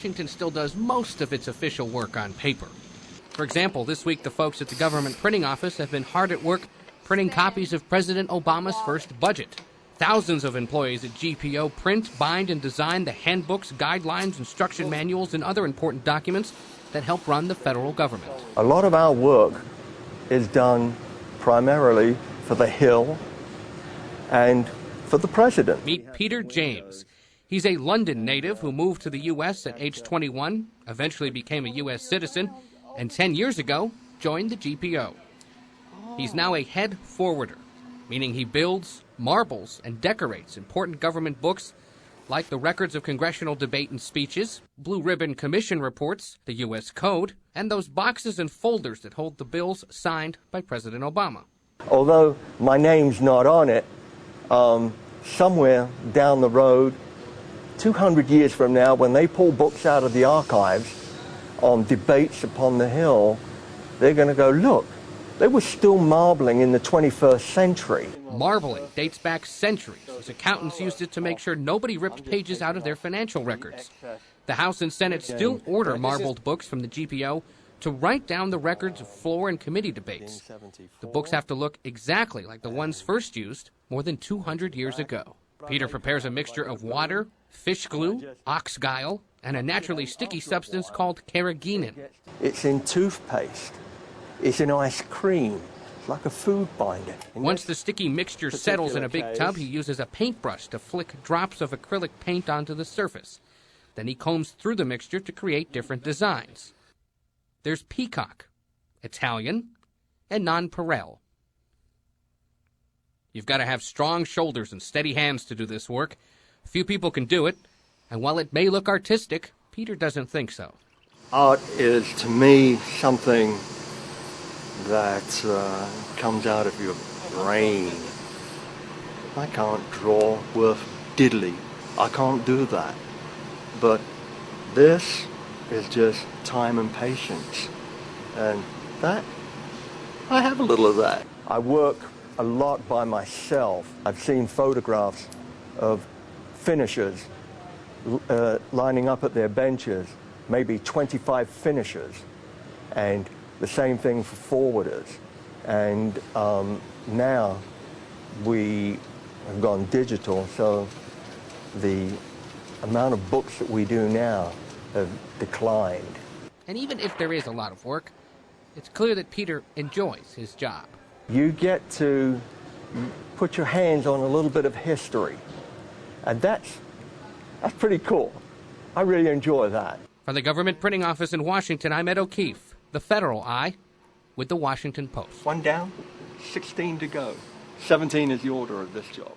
Washington still does most of its official work on paper. For example, this week the folks at the government printing office have been hard at work printing copies of President Obama's first budget. Thousands of employees at GPO print, bind, and design the handbooks, guidelines, instruction manuals, and other important documents that help run the federal government. A lot of our work is done primarily for the Hill and for the President. Meet Peter James. He's a London native who moved to the U.S. at age 21, eventually became a U.S. citizen, and 10 years ago joined the GPO. He's now a head forwarder, meaning he builds, marbles, and decorates important government books like the records of congressional debate and speeches, Blue Ribbon Commission reports, the U.S. Code, and those boxes and folders that hold the bills signed by President Obama. Although my name's not on it, somewhere down the road, 200 years from now, when they pull books out of the archives on debates upon the Hill, they're going to go, look, they were still marbling in the 21st century. Marbling dates back centuries, as accountants used it to make sure nobody ripped pages out of their financial records. The House and Senate still order marbled books from the GPO to write down the records of floor and committee debates. The books have to look exactly like the ones first used more than 200 years ago. Peter prepares a mixture of water, fish glue, ox guile, and a naturally sticky substance called carrageenan. It's in toothpaste. It's in ice cream. It's like a food binder. Once the sticky mixture settles in a big tub, he uses a paintbrush to flick drops of acrylic paint onto the surface. Then he combs through the mixture to create different designs. There's peacock, Italian, and nonpareil. You've got to have strong shoulders and steady hands to do this work. Few people can do it, and while it may look artistic, Peter doesn't think so. Art is, to me, something that comes out of your brain. I can't draw worth diddly. I can't do that. But this is just time and patience. And that, I have a little of that. I work a lot by myself. I've seen photographs of finishers lining up at their benches, maybe 25 finishers, and the same thing for forwarders. And now we have gone digital, so the amount of books that we do now have declined. And even if there is a lot of work, it's clear that Peter enjoys his job. You get to put your hands on a little bit of history, and that's pretty cool. I really enjoy that. From the government printing office in Washington, I'm Ed O'Keefe, the Federal Eye, with the Washington Post. 1 down, 16 to go. 17 is the order of this job.